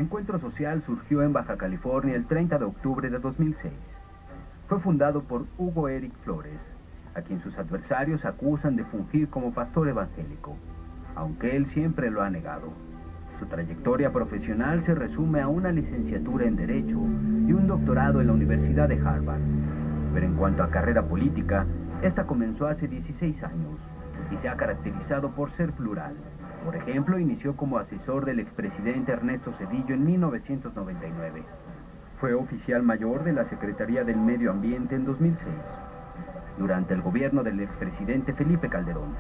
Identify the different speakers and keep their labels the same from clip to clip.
Speaker 1: Encuentro Social surgió en Baja California el 30 de octubre de 2006. Fue fundado por Hugo Eric Flores, a quien sus adversarios acusan de fungir como pastor evangélico, aunque él siempre lo ha negado. Su trayectoria profesional se resume a una licenciatura en Derecho y un doctorado en la Universidad de Harvard. Pero en cuanto a carrera política, esta comenzó hace 16 años y se ha caracterizado por ser plural. Por ejemplo, inició como asesor del expresidente Ernesto Zedillo en 1999. Fue oficial mayor de la Secretaría del Medio Ambiente en 2006, durante el gobierno del expresidente Felipe Calderón.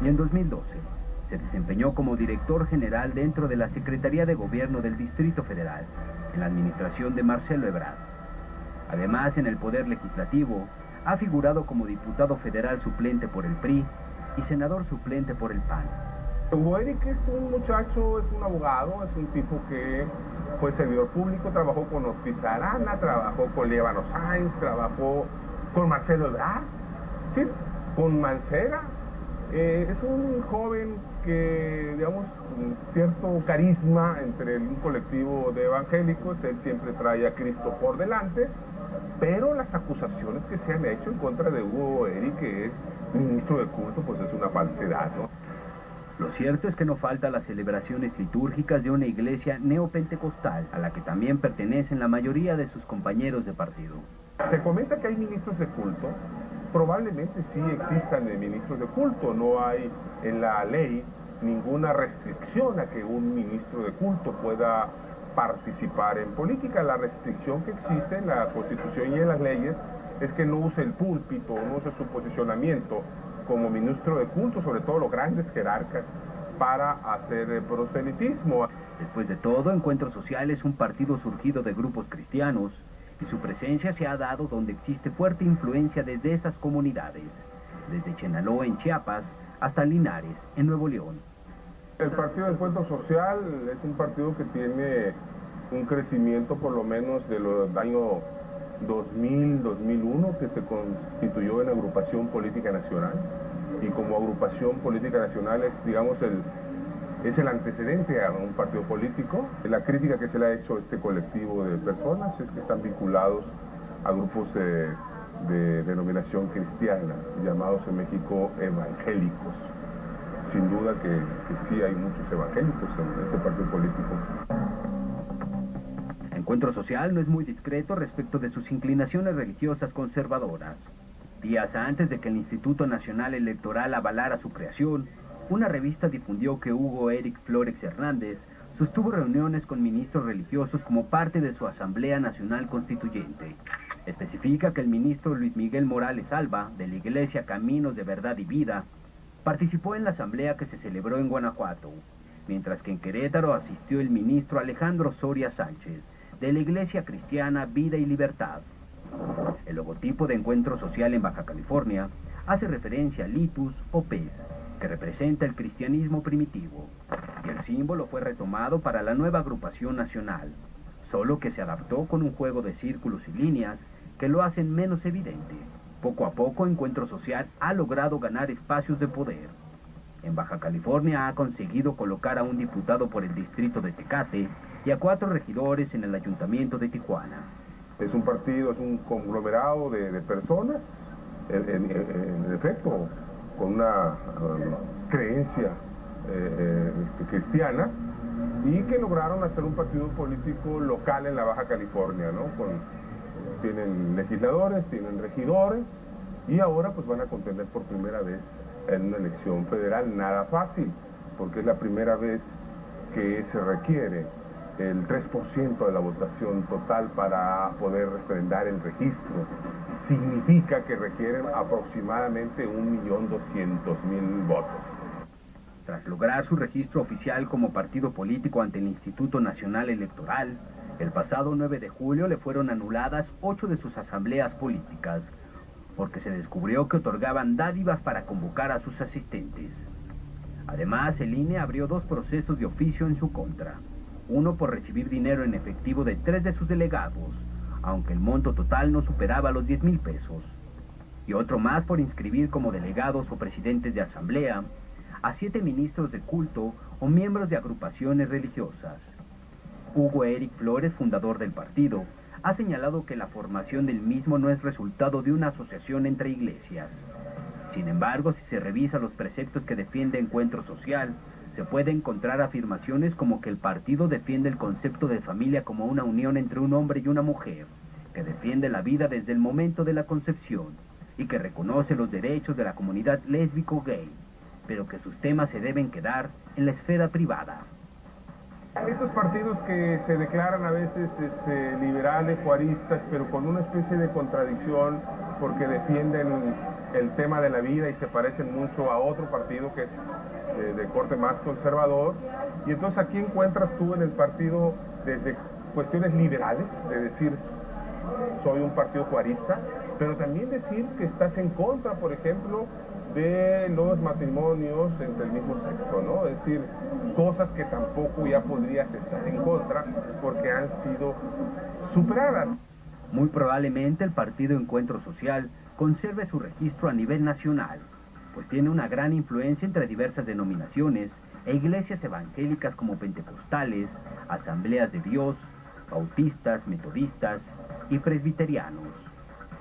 Speaker 1: Y en 2012 se desempeñó como director general dentro de la Secretaría de Gobierno del Distrito Federal, en la administración de Marcelo Ebrard. Además, en el Poder Legislativo, ha figurado como diputado federal suplente por el PRI y senador suplente por el PAN.
Speaker 2: Hugo Eric es un muchacho, es un abogado, es un tipo que fue servidor público, trabajó con Ortiz Arana, trabajó con Líbano Sáenz, trabajó con Marcelo Ebrard, ¿sí? Con Mancera. Es un joven que, digamos, con cierto carisma entre un colectivo de evangélicos. Él siempre trae a Cristo por delante, pero las acusaciones que se han hecho en contra de Hugo Eric, que es ministro de culto, pues es una falsedad, ¿no?
Speaker 1: Lo cierto es que no falta las celebraciones litúrgicas de una iglesia neopentecostal, a la que también pertenecen la mayoría de sus compañeros de partido.
Speaker 2: Se comenta que hay ministros de culto. Probablemente sí existan ministros de culto. No hay en la ley ninguna restricción a que un ministro de culto pueda participar en política. La restricción que existe en la Constitución y en las leyes es que no use el púlpito, no use su posicionamiento como ministro de culto, sobre todo los grandes jerarcas, para hacer proselitismo.
Speaker 1: Después de todo, Encuentro Social es un partido surgido de grupos cristianos, y su presencia se ha dado donde existe fuerte influencia desde esas comunidades, desde Chenaló en Chiapas hasta Linares en Nuevo León.
Speaker 2: El Partido de Encuentro Social es un partido que tiene un crecimiento por lo menos de los años 2000, 2001, que se constituyó en Agrupación Política Nacional, y como Agrupación Política Nacional es, digamos, es el antecedente a un partido político. La crítica que se le ha hecho a este colectivo de personas es que están vinculados a grupos de denominación cristiana, llamados en México evangélicos. Sin duda que sí hay muchos evangélicos en ese partido político.
Speaker 1: Encuentro Social no es muy discreto respecto de sus inclinaciones religiosas conservadoras. Días antes de que el Instituto Nacional Electoral avalara su creación, una revista difundió que Hugo Eric Flores Hernández sostuvo reuniones con ministros religiosos como parte de su Asamblea Nacional Constituyente. Especifica que el ministro Luis Miguel Morales Alba, de la Iglesia Caminos de Verdad y Vida, participó en la asamblea que se celebró en Guanajuato, mientras que en Querétaro asistió el ministro Alejandro Soria Sánchez, de la Iglesia Cristiana Vida y Libertad. El logotipo de Encuentro Social en Baja California hace referencia a litus o pez, que representa el cristianismo primitivo, y el símbolo fue retomado para la nueva agrupación nacional, solo que se adaptó con un juego de círculos y líneas que lo hacen menos evidente. Poco a poco, Encuentro Social ha logrado ganar espacios de poder. En Baja California ha conseguido colocar a un diputado por el distrito de Tecate y a 4 regidores en el ayuntamiento de Tijuana.
Speaker 2: Es un partido, es un conglomerado de personas, en efecto, con una creencia cristiana, y que lograron hacer un partido político local en la Baja California, ¿no? Tienen legisladores, tienen regidores, y ahora pues van a contender por primera vez en una elección federal. Nada fácil, porque es la primera vez que se requiere el 3% de la votación total para poder refrendar el registro. Significa que requieren aproximadamente 1.200.000 votos.
Speaker 1: Tras lograr su registro oficial como partido político ante el Instituto Nacional Electoral, el pasado 9 de julio le fueron anuladas 8 de sus asambleas políticas, porque se descubrió que otorgaban dádivas para convocar a sus asistentes. Además, el INE abrió 2 procesos de oficio en su contra, uno por recibir dinero en efectivo de 3 de sus delegados, aunque el monto total no superaba los 10,000 pesos, y otro más por inscribir como delegados o presidentes de asamblea a 7 ministros de culto o miembros de agrupaciones religiosas. Hugo Eric Flores, fundador del partido, ha señalado que la formación del mismo no es resultado de una asociación entre iglesias. Sin embargo, si se revisa los preceptos que defiende Encuentro Social, se puede encontrar afirmaciones como que el partido defiende el concepto de familia como una unión entre un hombre y una mujer, que defiende la vida desde el momento de la concepción y que reconoce los derechos de la comunidad lésbico-gay, pero que sus temas se deben quedar en la esfera privada.
Speaker 2: Estos partidos que se declaran a veces liberales, juaristas, pero con una especie de contradicción porque defienden el tema de la vida y se parecen mucho a otro partido que es de corte más conservador. Y entonces aquí encuentras tú en el partido desde cuestiones liberales, de decir soy un partido juarista, pero también decir que estás en contra, por ejemplo, de los matrimonios entre el mismo sexo, ¿no? Es decir, cosas que tampoco ya podrías estar en contra porque han sido superadas.
Speaker 1: Muy probablemente el partido Encuentro Social conserve su registro a nivel nacional, pues tiene una gran influencia entre diversas denominaciones e iglesias evangélicas como pentecostales, asambleas de Dios, bautistas, metodistas y presbiterianos.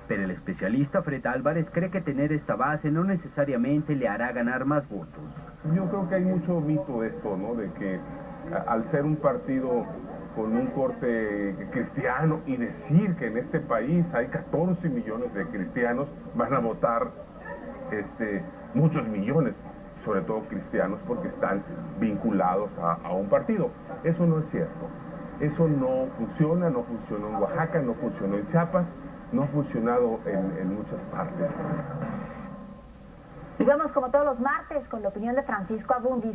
Speaker 1: Pero el especialista Fred Álvarez cree que tener esta base no necesariamente le hará ganar más votos.
Speaker 2: Yo creo que hay mucho mito de esto, ¿no? De que al ser un partido con un corte cristiano y decir que en este país hay 14 millones de cristianos, van a votar muchos millones, sobre todo cristianos, porque están vinculados a un partido. Eso no es cierto. Eso no funciona, no funcionó en Oaxaca, no funcionó en Chiapas, no ha funcionado en muchas partes.
Speaker 3: Y vamos como todos los martes con la opinión de Francisco Abundis.